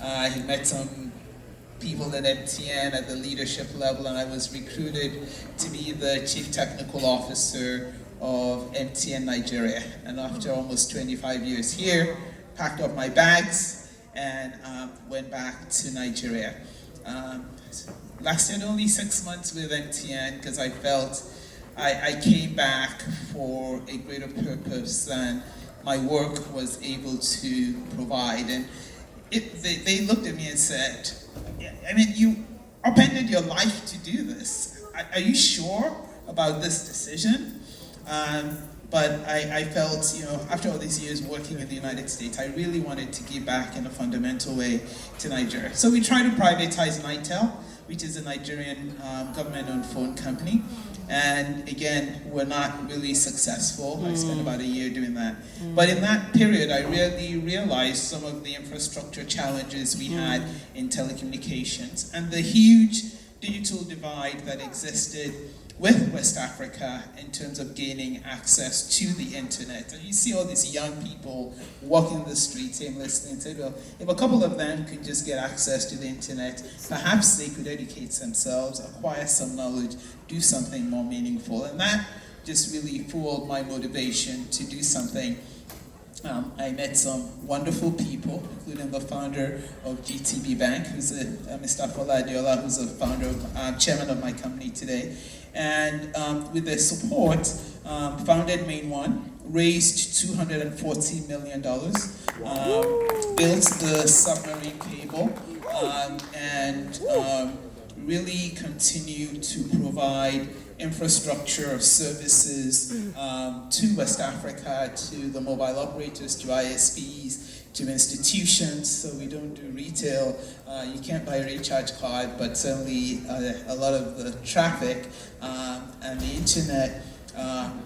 I had met some people at MTN at the leadership level, and I was recruited to be the Chief Technical Officer of MTN Nigeria. And after almost 25 years here, packed up my bags and went back to Nigeria. Lasted only 6 months with MTN because I felt I came back for a greater purpose than my work was able to provide. And they looked at me and said, I mean, you upended your life to do this. Are you sure about this decision? But I felt, after all these years working in the United States, I really wanted to give back in a fundamental way to Nigeria. So we tried to privatize Nitel, which is a Nigerian government-owned phone company. And again, we're not really successful. I spent about a year doing that. But in that period, I really realized some of the infrastructure challenges we had in telecommunications and the huge digital divide that existed with West Africa in terms of gaining access to the internet. And you see all these young people walking the streets aimlessly and say, well, if a couple of them could just get access to the internet, perhaps they could educate themselves, acquire some knowledge, do something more meaningful. And that just really fueled my motivation to do something. I met some wonderful people, including the founder of GTB Bank, who's Mr. Fola Adiola, who's the founder, chairman of my company today. And with their support, founded Main One, raised $240 million, built the submarine cable, and really continued to provide infrastructure services to West Africa, to the mobile operators, to ISPs, to institutions. So we don't do retail. You can't buy a recharge card, but certainly a lot of the traffic and the internet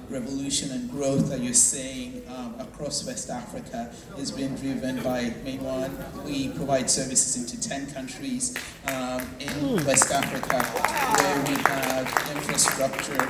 revolution and growth that you're seeing across West Africa is being driven by Main One. We provide services into 10 countries in West Africa where we have infrastructure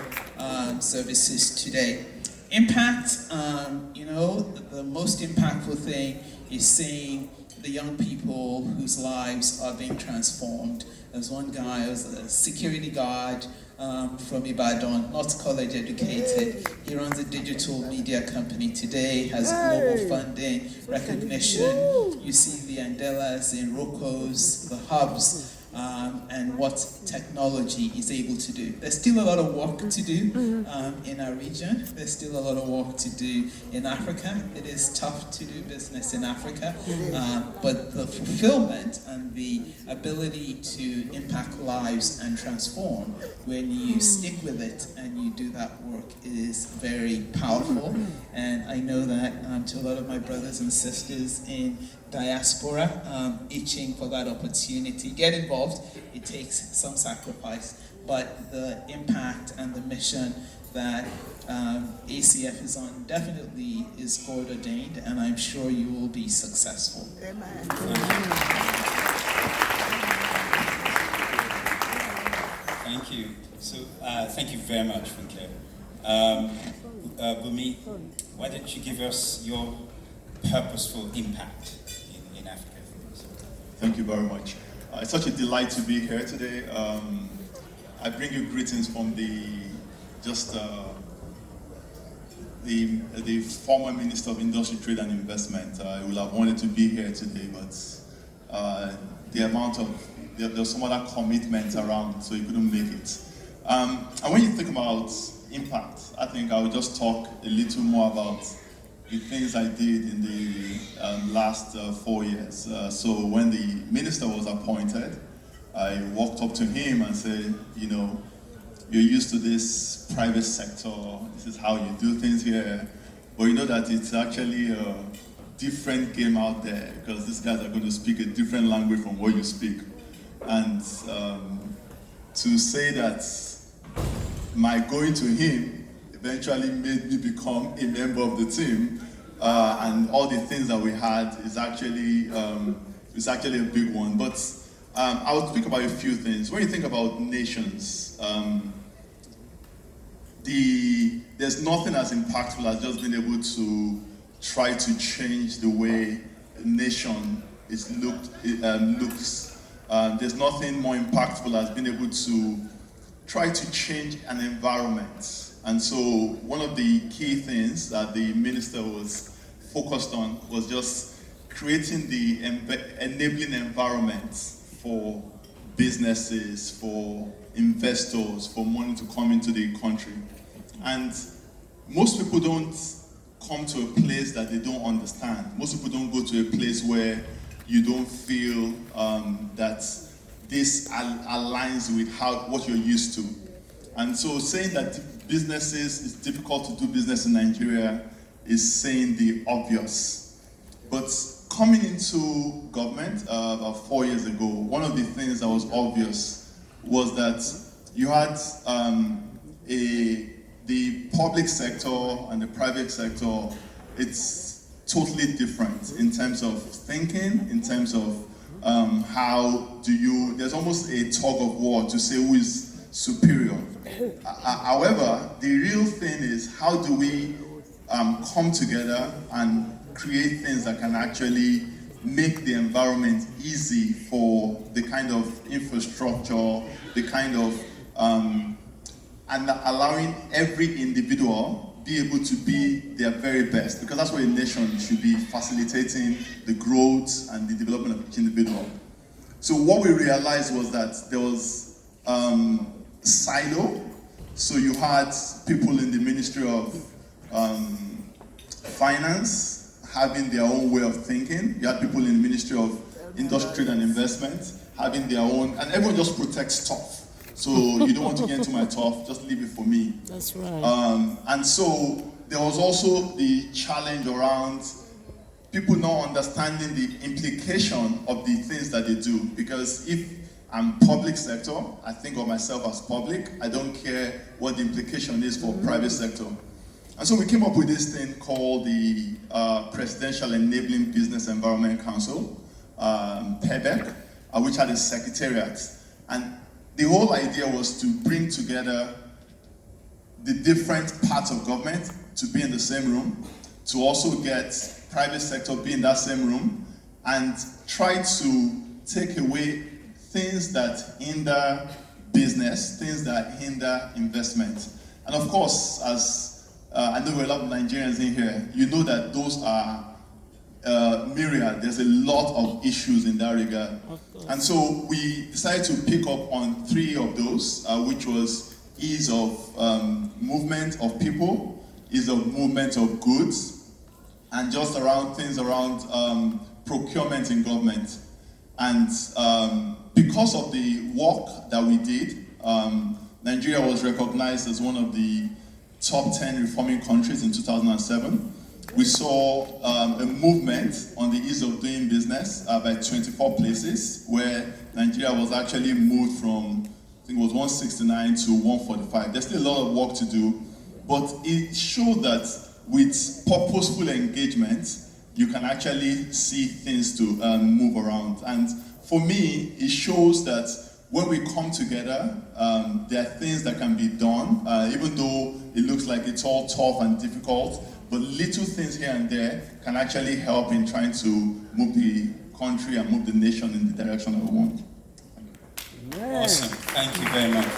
services today. Impact, the most impactful thing is seeing the young people whose lives are being transformed. There's one guy who's a security guard from Ibadan, not college educated. He runs a digital media company today, has global funding, recognition. You see the Andelas, the Rocos, the hubs, and what technology is able to do. There's still a lot of work to do in our region. There's still a lot of work to do in Africa. It is tough to do business in Africa, but the fulfillment and the ability to impact lives and transform when you stick with it and you do that work is very powerful. And I know that to a lot of my brothers and sisters in diaspora, itching for that opportunity. Get involved. It takes some sacrifice, but the impact and the mission that ACF is on definitely is God ordained, and I'm sure you will be successful. Amen. Thank you. So, thank you very much, Funke. Bumi, why don't you give us your purposeful impact in Africa? Thank you very much. It's such a delight to be here today. I bring you greetings from the former Minister of Industry, Trade and Investment. I would have wanted to be here today, but there's some other commitments around, so he couldn't make it. And when you think about impact, I think I will just talk a little more about the things I did in the last 4 years. So when the minister was appointed, I walked up to him and said, you're used to this private sector, this is how you do things here, but you know that it's actually a different game out there because these guys are going to speak a different language from what you speak. And to say that my going to him eventually made me become a member of the team, and all the things that we had is actually a big one. But I will speak about a few things. When you think about nations, there's nothing as impactful as just being able to try to change the way a nation looks. There's nothing more impactful as being able to try to change an environment. And so one of the key things that the minister was focused on was just creating the enabling environment for businesses, for investors, for money to come into the country. And most people don't come to a place that they don't understand. Most people don't go to a place where you don't feel that this aligns with what you're used to. And so saying that businesses, it's difficult to do business in Nigeria is saying the obvious. But coming into government about 4 years ago, one of the things that was obvious was that you had the public sector and the private sector, it's totally different in terms of thinking, in terms of there's almost a tug of war to say who is superior. However, the real thing is how do we come together and create things that can actually make the environment easy for the kind of infrastructure, the kind of, and allowing every individual be able to be their very best, because that's what a nation should be, facilitating the growth and the development of each individual. So what we realized was that there was silo. So you had people in the Ministry of Finance having their own way of thinking. You had people in the Ministry of Industry, Trade and Investment having their own, and everyone just protects stuff. So you don't want to get into my turf, just leave it for me. That's right. And so there was also the challenge around people not understanding the implication of the things that they do. Because if I'm public sector, I think of myself as public. I don't care what the implication is for private sector. And so we came up with this thing called the Presidential Enabling Business Environment Council, PEBEC, which had a secretariat. And the whole idea was to bring together the different parts of government to be in the same room, to also get private sector be in that same room, and try to take away things that hinder business, things that hinder investment. And of course, as I know there are a lot of Nigerians in here, you know that those are myriad. There's a lot of issues in that regard. And so we decided to pick up on 3 of those, which was ease of movement of people, ease of movement of goods, and just around things around procurement in government. And because of the work that we did, Nigeria was recognized as one of the top 10 reforming countries in 2007. We saw a movement on the ease of doing business by 24 places, where Nigeria was actually moved from, I think it was 169 to 145. There's still a lot of work to do, but it showed that with purposeful engagement, you can actually see things to move around. And for me, it shows that when we come together, there are things that can be done, even though it looks like it's all tough and difficult, but little things here and there can actually help in trying to move the country and move the nation in the direction that we want. Awesome, thank you very much.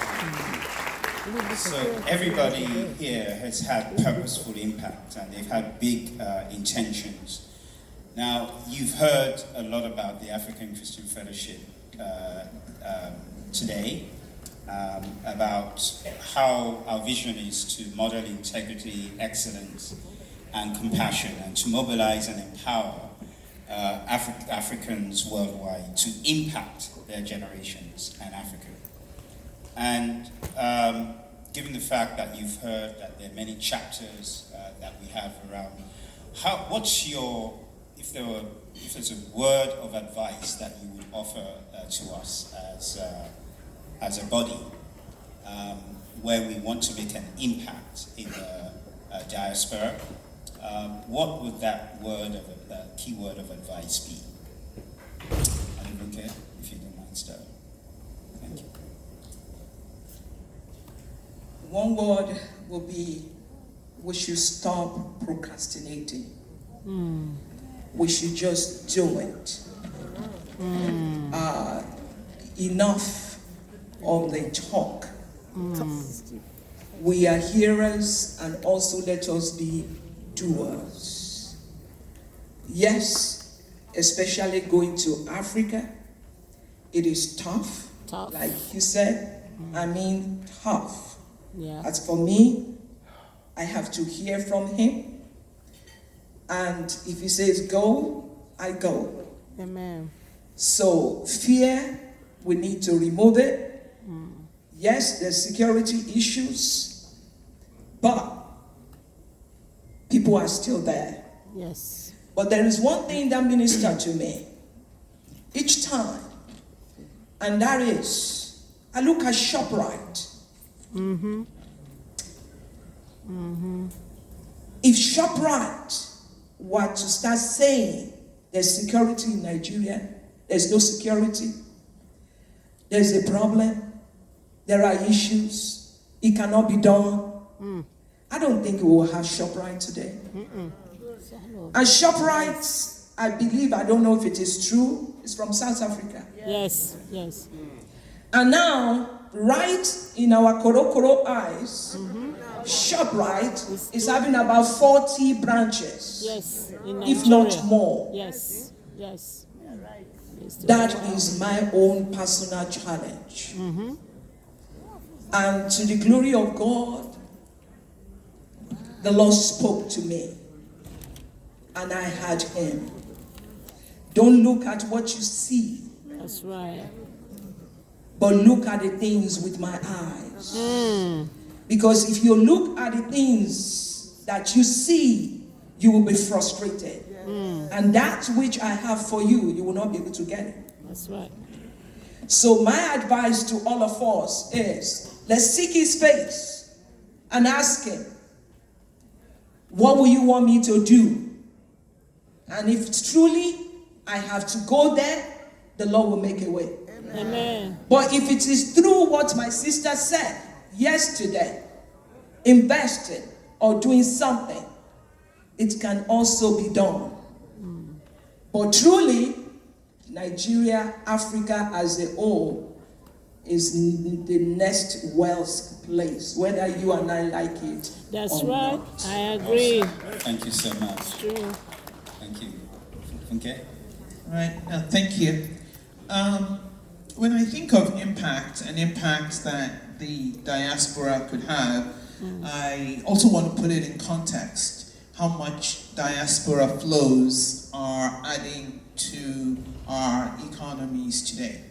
So everybody here has had purposeful impact and they've had big intentions. Now, you've heard a lot about the African Christian Fellowship today, about how our vision is to model integrity, excellence, and compassion, and to mobilize and empower Africans worldwide to impact their generations and Africa. And given the fact that you've heard that there are many chapters that we have around, what's your, if there's a word of advice that you would offer to us as a body, where we want to make an impact in the diaspora, what would that key word of advice be? Okay, if you don't mind, Stella. Thank you. One word will be, we should stop procrastinating. We should just do it. Enough of the talk. We are hearers, and also let us be doers. Yes, especially going to Africa, it is tough. Like you said, I mean tough. Yeah. As for me, I have to hear from him. And if he says go, I go. Amen. So fear, we need to remove it. Yes, there's security issues, but people are still there. Yes. But there is one thing that ministered to me each time, and that is, I look at ShopRite. If ShopRite were to start saying there's security in Nigeria, there's no security, there's a problem, there are issues, it cannot be done, I don't think we will have ShopRite today. And ShopRite, I believe, I don't know if it is true, it's from South Africa. Yes. Yes. And now, right in our Korokoro eyes, ShopRite is having about 40 branches, Yes. In if Nigeria. not more. Yes. Yes. That is my own personal challenge. And to the glory of God, the Lord spoke to me, and I heard him. Don't look at what you see, That's right. but look at the things with my eyes. Because if you look at the things that you see, you will be frustrated. And that which I have for you, you will not be able to get it. That's right. So my advice to all of us is, let's seek his face and ask him, what will you want me to do? And if truly I have to go there, the Lord will make a way. Amen. But if it is through what my sister said yesterday, investing or doing something, it can also be done. But truly, Nigeria, Africa as a whole, is the next wealth place, whether you and I like it. That's or right. not. I agree. Thank you so much. True. Thank you. Okay. Right, thank you. When I think of impact, an impact that the diaspora could have, I also want to put it in context. How much diaspora flows are adding to our economies today.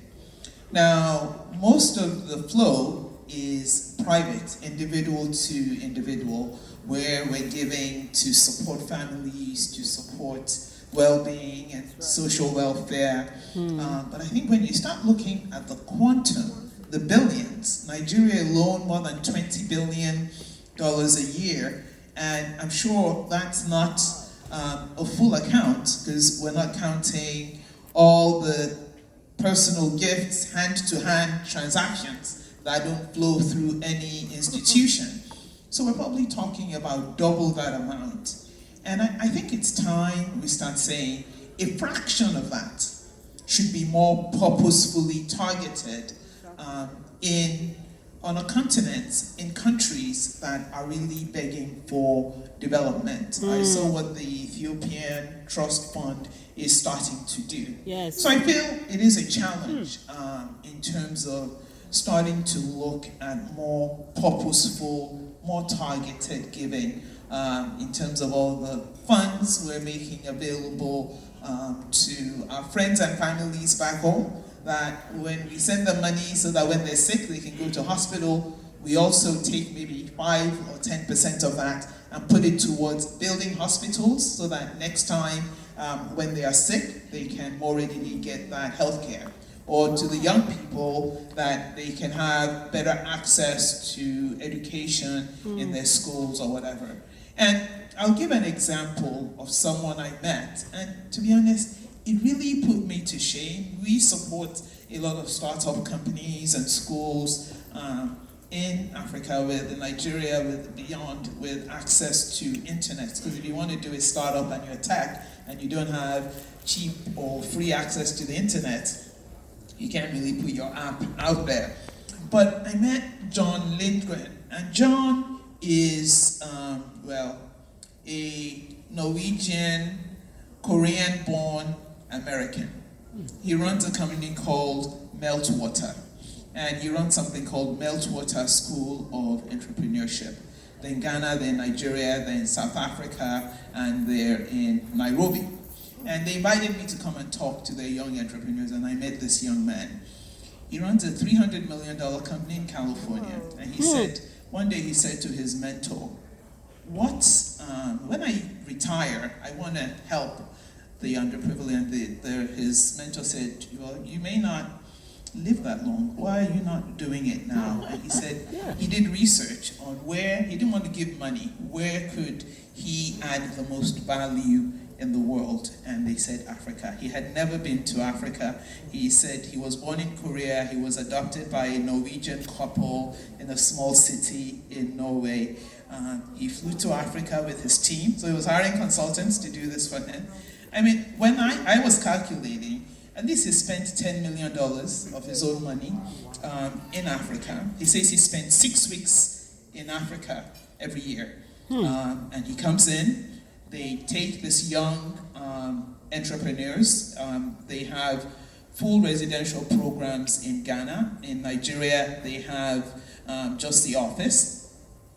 Now, most of the flow is private, individual to individual, where we're giving to support families, to support well-being and social welfare. But I think when you start looking at the quantum, the billions, Nigeria alone more than $20 billion a year, and I'm sure that's not a full account, because we're not counting all the personal gifts, hand-to-hand transactions that don't flow through any institution. So we're probably talking about double that amount. And I think it's time we start saying a fraction of that should be more purposefully targeted on a continent, in countries that are really begging for development. I saw what the Ethiopian Trust Fund is starting to do. Yes. So I feel it is a challenge in terms of starting to look at more purposeful, more targeted giving in terms of all the funds we're making available to our friends and families back home, that when we send them money so that when they're sick they can go to hospital, we also take maybe 5 or 10% of that and put it towards building hospitals so that next time when they are sick, they can more readily get that health care. Or to the young people, that they can have better access to education in their schools or whatever. And I'll give an example of someone I met, and to be honest, it really put me to shame. We support a lot of startup companies and schools in Africa, in Nigeria, beyond, with access to internet. Because if you want to do a startup and you're tech, and you don't have cheap or free access to the internet, you can't really put your app out there. But I met John Lindgren, and John is, a Norwegian, Korean-born American. He runs a company called Meltwater, and he runs something called Meltwater School of Entrepreneurship. They're in Ghana, they're in Nigeria, they're in South Africa, and they're in Nairobi. And they invited me to come and talk to their young entrepreneurs, and I met this young man. He runs a $300 million company in California, and he said, one day he said to his mentor, when I retire, I want to help the underprivileged. And his mentor said, well, you may not live that long. Why are you not doing it now? And he said he did research on where, he didn't want to give money, where could he add the most value in the world? And they said Africa. He had never been to Africa. He said he was born in Korea. He was adopted by a Norwegian couple in a small city in Norway. He flew to Africa with his team, so he was hiring consultants to do this for him. I mean, when I was calculating, at least he spent $10 million of his own money in Africa. He says he spent 6 weeks in Africa every year. And he comes in, they take this young entrepreneurs, they have full residential programs in Ghana. In Nigeria, they have just the office.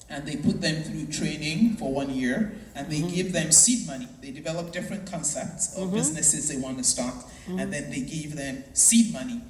And they put them through training for 1 year, and they give them seed money. They develop different concepts of businesses they want to start, and then they give them seed money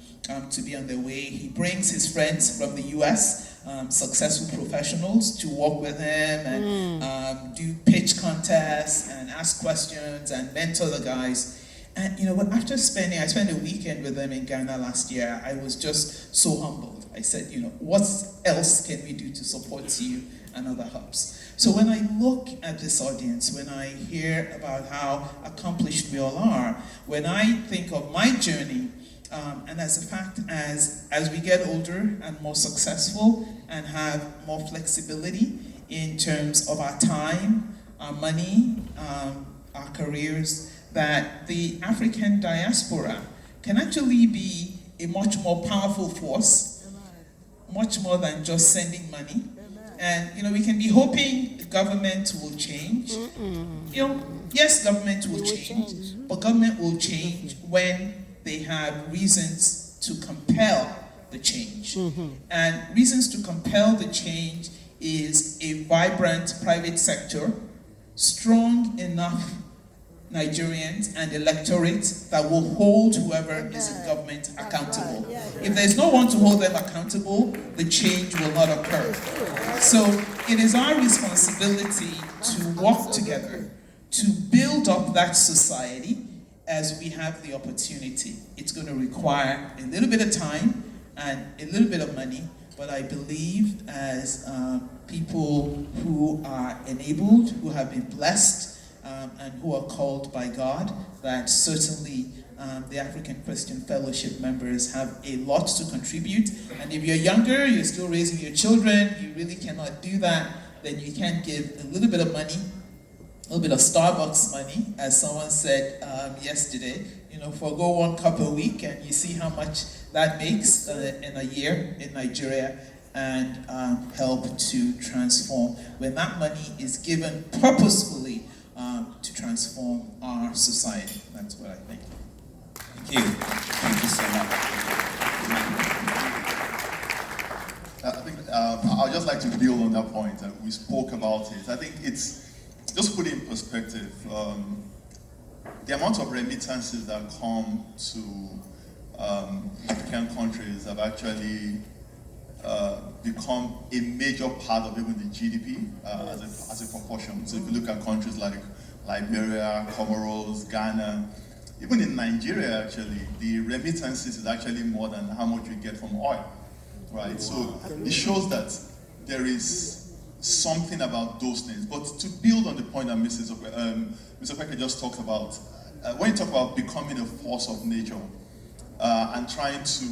to be on their way. He brings his friends from the US, successful professionals, to work with him and do pitch contests and ask questions and mentor the guys. And after I spent a weekend with them in Ghana last year, I was just so humbled. I said, what else can we do to support you and other hubs? So when I look at this audience, when I hear about how accomplished we all are, when I think of my journey, and as a fact, as we get older and more successful and have more flexibility in terms of our time, our money, our careers, that the African diaspora can actually be a much more powerful force, much more than just sending money. And we can be hoping the government will change. Yes, government will change, but government will change when they have reasons to compel the change. And reasons to compel the change is a vibrant private sector, strong enough Nigerians and electorate that will hold whoever is in government accountable. If there's no one to hold them accountable, the change will not occur. So it is our responsibility to work together to build up that society as we have the opportunity. It's going to require a little bit of time and a little bit of money, but I believe as people who are enabled, who have been blessed, and who are called by God, that certainly the African Christian Fellowship members have a lot to contribute. And if you're younger, you're still raising your children, you really cannot do that, then you can give a little bit of money, a little bit of Starbucks money, as someone said yesterday. Forgo 1 cup a week, and you see how much that makes in a year in Nigeria, and help to transform. When that money is given purposefully to transform our society. That's what I think. Thank you. Thank you so much. I think I'd just like to build on that point. We spoke about it. I think it's, just put it in perspective, the amount of remittances that come to African countries have actually become a major part of even the GDP as a proportion. So if you look at countries like Liberia, Comoros, Ghana, even in Nigeria actually, the remittances is actually more than how much we get from oil, right? So it shows that there is something about those things. But to build on the point that Mr. Opeke just talked about, when you talk about becoming a force of nature and trying to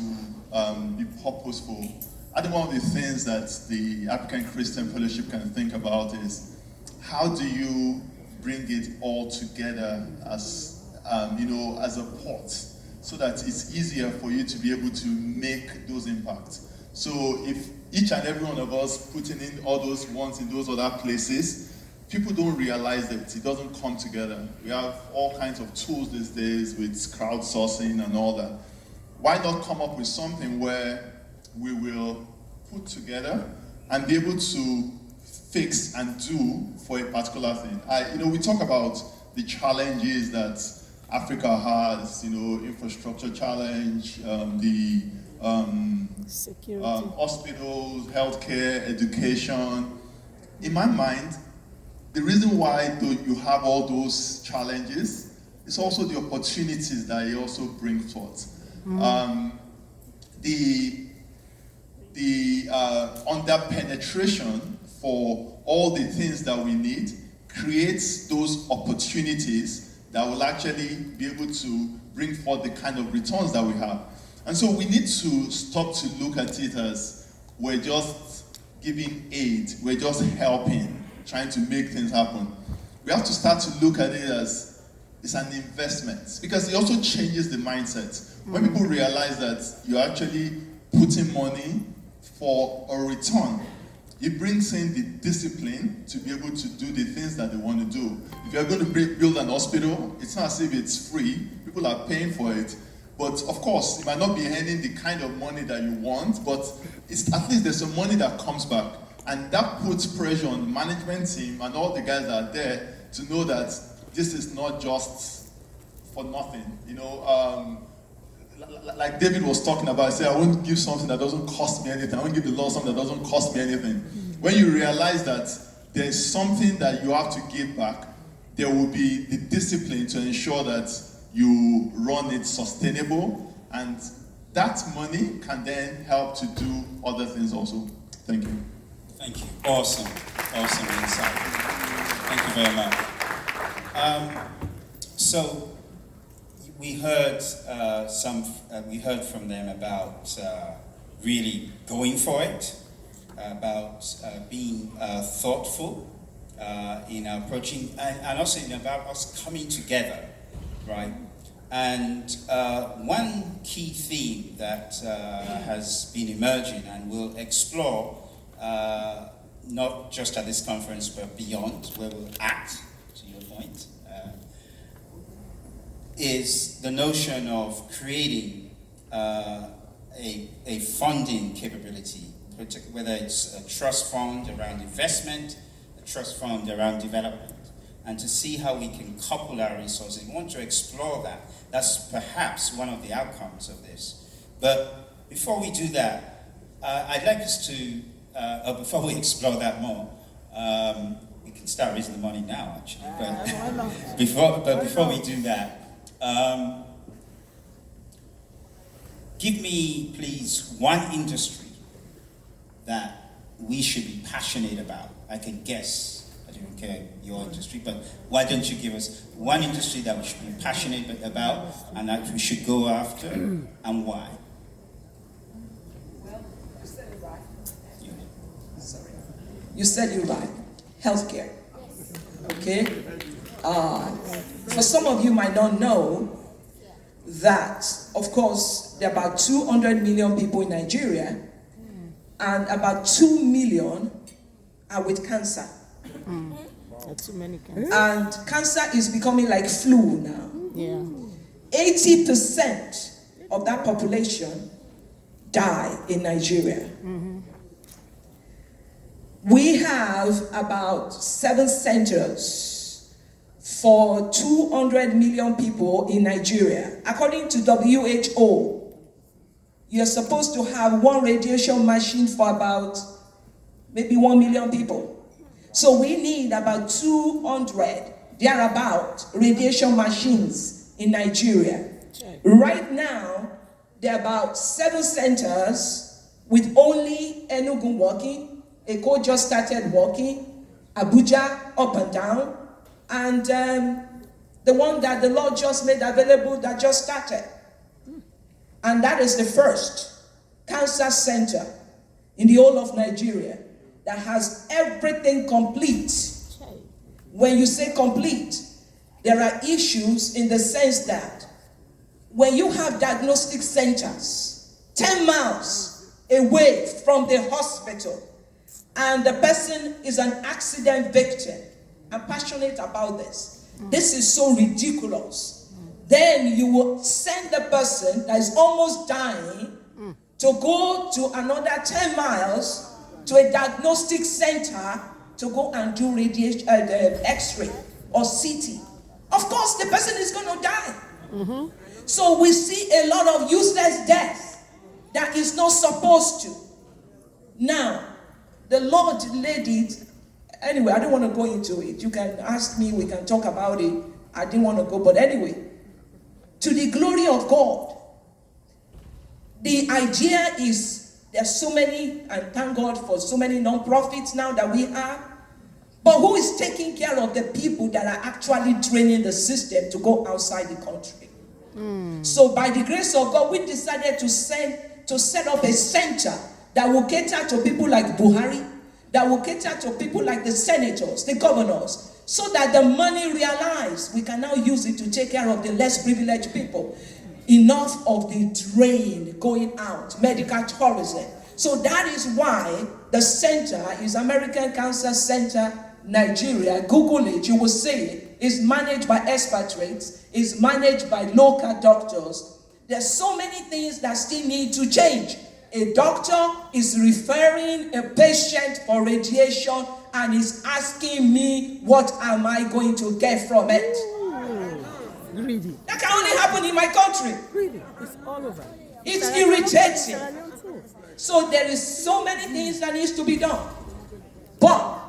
be purposeful, I think one of the things that the African Christian Fellowship can think about is how do you bring it all together as, as a pot, so that it's easier for you to be able to make those impacts. So if each and every one of us putting in all those ones in those other places, people don't realize that it doesn't come together. We have all kinds of tools these days with crowdsourcing and all that. Why not come up with something where we will put together and be able to fix and do for a particular thing? We talk about the challenges that Africa has, infrastructure challenge, Security. hospitals, healthcare, education. In my mind, the reason why you have all those challenges is also the opportunities that you also bring forth. The under-penetration for all the things that we need creates those opportunities that will actually be able to bring forth the kind of returns that we have. And so we need to stop to look at it as we're just giving aid, we're just helping, trying to make things happen. We have to start to look at it as it's an investment, because it also changes the mindset. When people realize that you're actually putting money for a return, it brings in the discipline to be able to do the things that they want to do. If you're going to build an hospital, it's not as if it's free. People are paying for it. But of course, you might not be earning the kind of money that you want, but at least there's some money that comes back. And that puts pressure on the management team and all the guys that are there to know that this is not just for nothing. Like David was talking about, he said, I won't give something that doesn't cost me anything. I won't give the Lord something that doesn't cost me anything. When you realize that there's something that you have to give back, there will be the discipline to ensure that you run it sustainable, and that money can then help to do other things also. Thank you. Thank you. Awesome insight. Thank you very much. So we heard we heard from them about really going for it, about being thoughtful in approaching, and also about us coming together, right? And one key theme that has been emerging and we'll explore, not just at this conference but beyond, where we'll act, to your point, is the notion of creating a funding capability, whether it's a trust fund around investment, a trust fund around development, and to see how we can couple our resources. We want to explore that. That's perhaps one of the outcomes of this. But before we do that, I'd like us to, before we explore that more, we can start raising the money now, actually. But before we do that, give me, please, one industry that we should be passionate about. I can guess. I don't care your industry, but why don't you give us one industry that we should be passionate about and that we should go after, and why? Well, you said it right. Sorry. You said it right. Healthcare. Okay? For some of you might not know that, of course, there are about 200 million people in Nigeria, and about 2 million are with cancer. Too many cancers. And cancer is becoming like flu now. Yeah. 80% of that population die in Nigeria. We have about 7 centers for 200 million people in Nigeria. According to WHO, you're supposed to have one radiation machine for about maybe 1 million people. So we need about 200, thereabout, radiation machines in Nigeria. Right now, there are about 7 centers with only Enugu working, Eko just started working, Abuja up and down, and the one that the Lord just made available that just started. And that is the first cancer center in the whole of Nigeria that has everything complete. When you say complete, there are issues in the sense that when you have diagnostic centers 10 miles away from the hospital and the person is an accident victim, I'm passionate about this. This is so ridiculous. Then you will send the person that is almost dying to go to another 10 miles to a diagnostic center to go and do radiation, X-ray or CT. Of course, the person is going to die. So we see a lot of useless death that is not supposed to. Now, the Lord laid it. Anyway, I don't want to go into it. You can ask me, we can talk about it. I didn't want to go, but anyway, to the glory of God. The idea is there's so many, and thank God for so many non-profits now that we have. But who is taking care of the people that are actually training the system to go outside the country? So by the grace of God, we decided to set up a center that will cater to people like Buhari, that will cater to people like the senators, the governors, so that the money realized, we can now use it to take care of the less privileged people. Enough of the drain going out, medical tourism. So that is why the center is American Cancer Center, Nigeria. Google it, you will see it. It's managed by expatriates, it's managed by local doctors. There's so many things that still need to change. A doctor is referring a patient for radiation and is asking me, what am I going to get from it? Greedy. That can only happen in my country. Greedy. It's all over. It's irritating. So there is so many things that needs to be done. But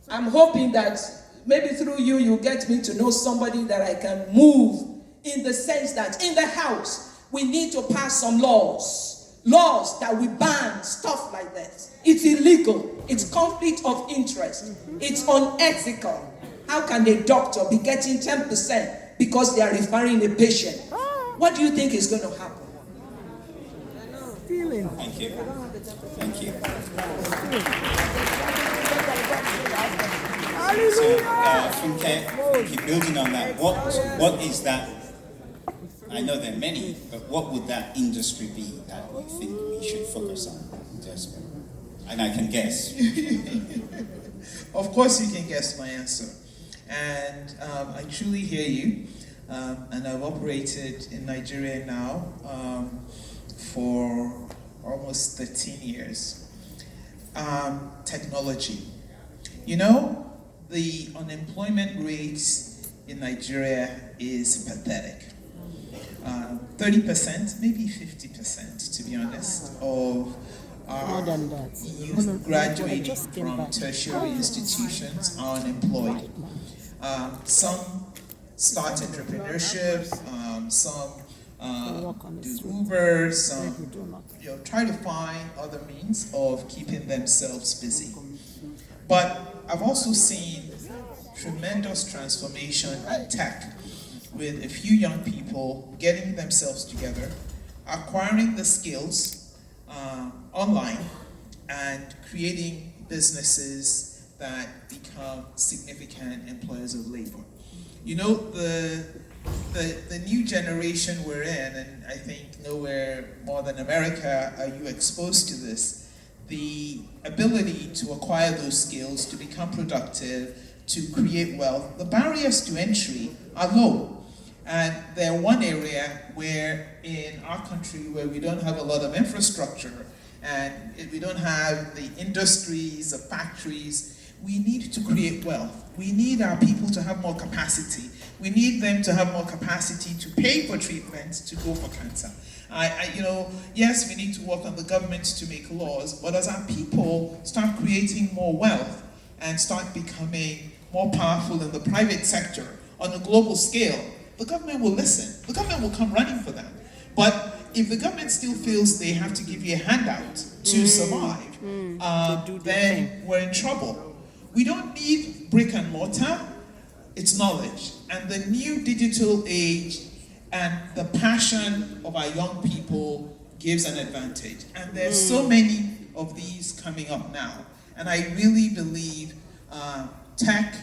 I'm hoping that maybe through you, you get me to know somebody that I can move in the sense that in the house, we need to pass some laws. Laws that will ban stuff like that. It's illegal. It's conflict of interest. It's unethical. How can a doctor be getting 10% because they are referring a patient? What do you think is going to happen? Feeling. Thank you. Thank you. So, Funke, building on that, what is that? I know there are many, but what would that industry be that you think we should focus on? And I can guess. Of course you can guess my answer. And I truly hear you. And I've operated in Nigeria now for almost 13 years. Technology. You know, the unemployment rate in Nigeria is pathetic. 30%, maybe 50%, to be honest, of our youth graduating from tertiary institutions are unemployed. Some start entrepreneurship, some do Uber, some try to find other means of keeping themselves busy. But I've also seen tremendous transformation in tech, with a few young people getting themselves together, acquiring the skills online, and creating businesses that become significant employers of labor. You know, the new generation we're in, and I think nowhere more than America are you exposed to this, the ability to acquire those skills, to become productive, to create wealth, the barriers to entry are low. And they're one area where in our country where we don't have a lot of infrastructure and we don't have the industries, the factories, we need to create wealth. We need our people to have more capacity. We need them to have more capacity to pay for treatment, to go for cancer. Yes, we need to work on the government to make laws, but as our people start creating more wealth and start becoming more powerful in the private sector on a global scale, the government will listen. The government will come running for them. But if the government still feels they have to give you a handout to survive, then we're in trouble. We don't need brick and mortar, it's knowledge. And the new digital age and the passion of our young people gives an advantage. And there's so many of these coming up now. And I really believe tech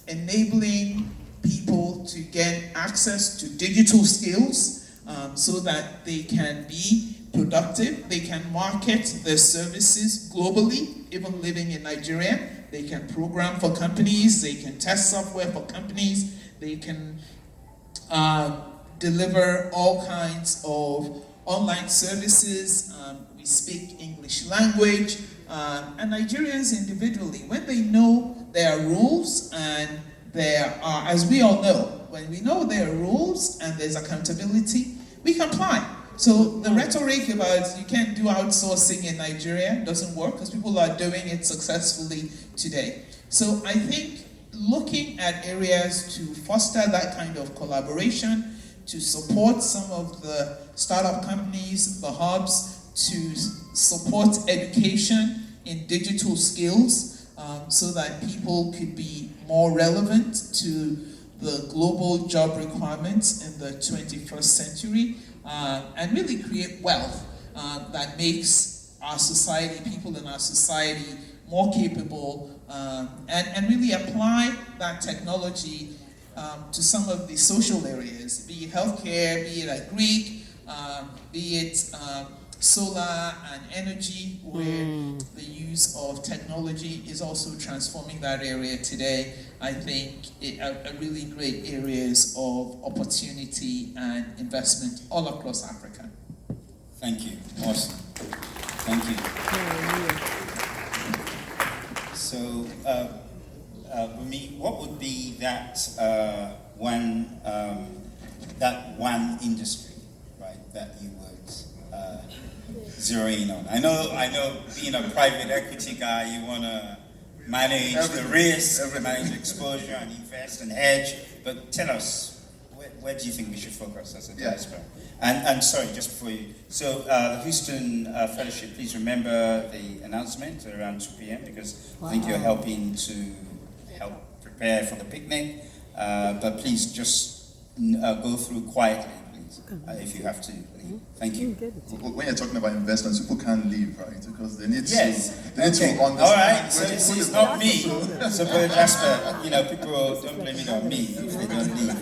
enabling people to get access to digital skills so that they can be productive, they can market their services globally, even living in Nigeria. They can program for companies, they can test software for companies, they can deliver all kinds of online services. We speak English language, and Nigerians individually, when they know there are rules and there are, as we all know, when we know there are rules and there's accountability, we comply. So the rhetoric about you can't do outsourcing in Nigeria doesn't work because people are doing it successfully today. So I think looking at areas to foster that kind of collaboration, to support some of the startup companies, the hubs, to support education in digital skills so that people could be more relevant to the global job requirements in the 21st century and really create wealth that makes our society, people in our society, more capable and really apply that technology to some of the social areas, be it healthcare, be it agri, be it solar and energy, where the use of technology is also transforming that area today. I think are really great areas of opportunity and investment all across Africa. Thank you. Awesome. Thank you. So, Bumi, what would be that one industry, right, that you would zero in on? I know, being a private equity guy, you want to manage the risk, manage the exposure, and invest and hedge. But tell us, where do you think we should focus as a diaspora? And sorry, just before you, so the Houston Fellowship, please remember the announcement around 2 p.m. because I think you're helping to help prepare for the picnic. But please just go through quietly, please, if you have to leave. Thank you. When you're talking about investments, people can't leave, right? Because they need Yes. to understand. All right. So it's not me. So, Brother Jasper, people don't blame it on me if they don't leave.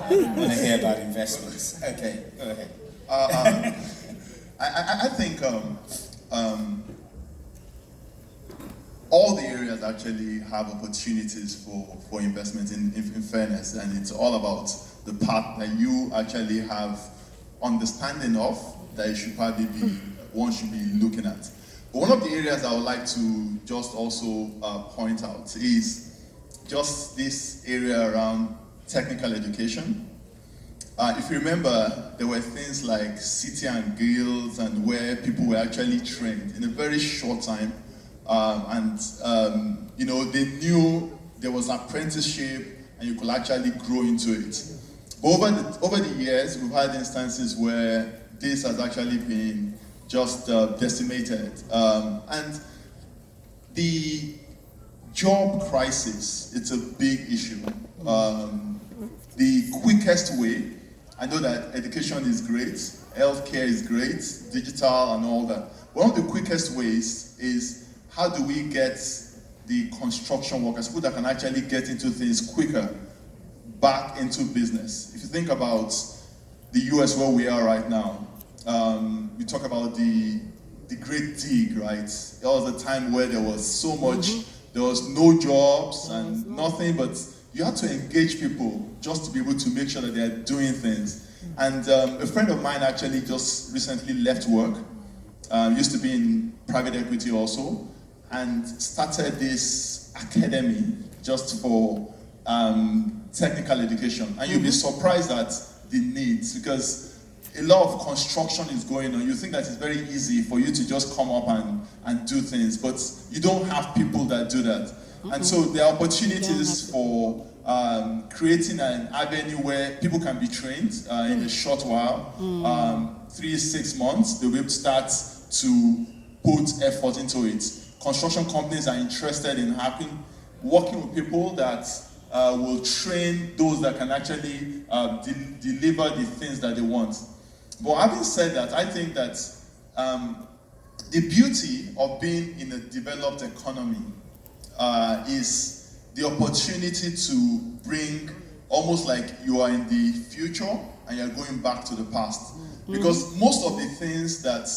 They really want to hear about investments. Okay, go ahead. I think all the areas actually have opportunities for investment in fairness, and it's all about the part that you actually have understanding of that you should probably be one should be looking at. But one of the areas I would like to just also point out is just this area around technical education. If you remember, there were things like city and guilds and where people were actually trained in a very short time. They knew there was apprenticeship and you could actually grow into it. But over the years, we've had instances where this has actually been just decimated. And the job crisis, it's a big issue. The quickest way, I know that education is great, healthcare is great, digital and all that. One of the quickest ways is how do we get the construction workers, people that can actually get into things quicker, back into business. If you think about the US where we are right now, we talk about the great dig, right? There was a time where there was so much, there was no jobs and nothing, but you had to engage people just to be able to make sure that they're doing things. And a friend of mine actually just recently left work, used to be in private equity also, and started this academy just for technical education. And you'll be surprised at the needs, because a lot of construction is going on. You think that it's very easy for you to just come up and do things, but you don't have people that do that. And so there are opportunities for creating an avenue where people can be trained in a short while, 3-6 months, they'll be able to start to put effort into it. Construction companies are interested in working with people that will train those that can actually deliver the things that they want. But having said that, I think that the beauty of being in a developed economy is the opportunity to bring almost like you are in the future and you're going back to the past. Because most of the things that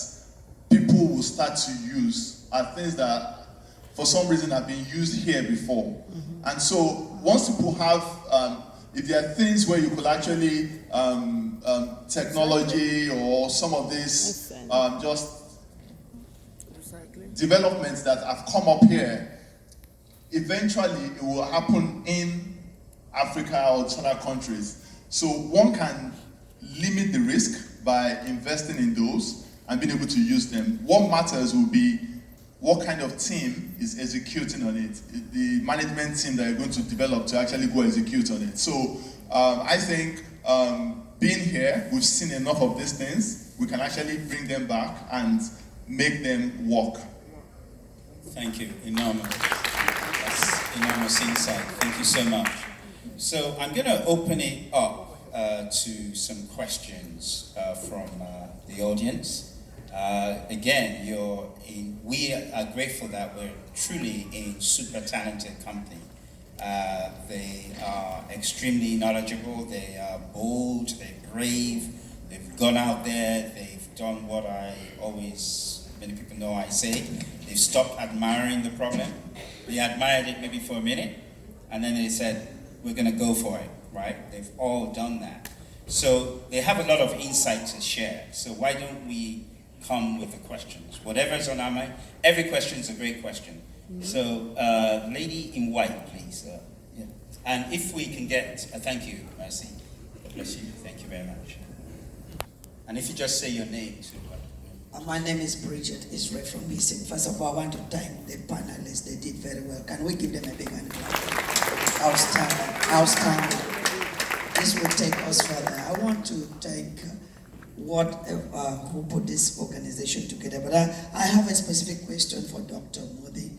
people will start to use are things that for some reason have been used here before. And so once people have, if there are things where you could actually, technology or some of these just developments that have come up here, eventually it will happen in Africa or other countries. So one can limit the risk by investing in those and being able to use them. What matters will be what kind of team is executing on it, the management team that you're going to develop to actually go execute on it. So I think being here, we've seen enough of these things. We can actually bring them back and make them work. Thank you. Enormous. That's enormous insight. Thank you so much. So I'm going to open it up to some questions from the audience. Again, we are grateful that we're truly a super talented company. They are extremely knowledgeable, they are bold, they're brave, they've gone out there, they've done what many people know I say, they've stopped admiring the problem. They admired it maybe for a minute, and then they said, we're going to go for it, right? They've all done that. So they have a lot of insight to share. So why don't we come with the questions? Whatever's on our mind, every question is a great question. So, lady in white, please. Yeah. And if we can get a thank you, Mercy. Bless you. Thank you very much. And if you just say your name too. My name is Bridget Israel from Missing. First of all, I want to thank the panelists. They did very well. Can we give them a big hand? Outstanding. Outstanding. This will take us further. I want to thank who put this organization together. But I have a specific question for Dr. Modi.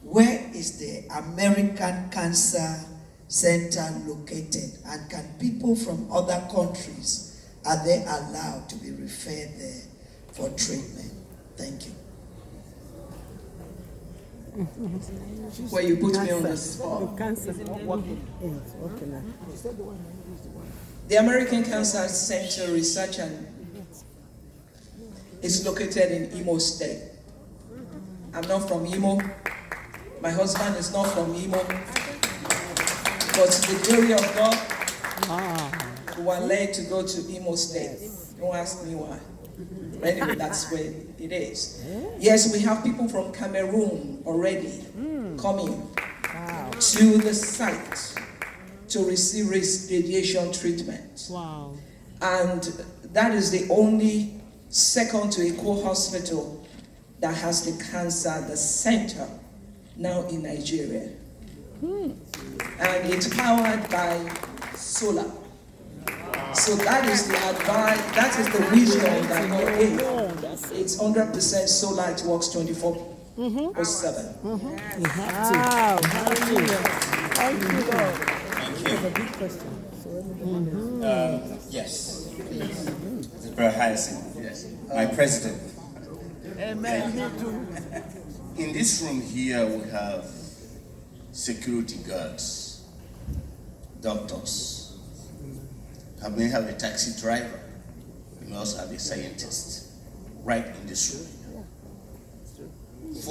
Where is the American Cancer Center located? And can people from other countries, are they allowed to be referred there for treatment? Thank you. Where you put me on the spot. Cancer. The American Cancer Center Research is located in Imo State. I'm not from Imo. My husband is not from Imo. But to the glory of God, we were led to go to Imo State. Don't ask me why. Anyway, that's where it is. Yes, we have people from Cameroon already coming to the site to receive radiation treatment. Wow. And that is the only second to Eco hospital that has the cancer, the center, now in Nigeria. And it's powered by solar. So that is the advice, that is the wisdom that God gave. It's 100% solar, it works 24/7. You have to. Hallelujah. Thank you, Lord. Thank That's a you. big question. Yes, please. Brother Hyacinth. Yes. My president. Amen. Me too. In this room here, we have security guards, doctors. We may have a taxi driver. We may also have a scientist right in this room.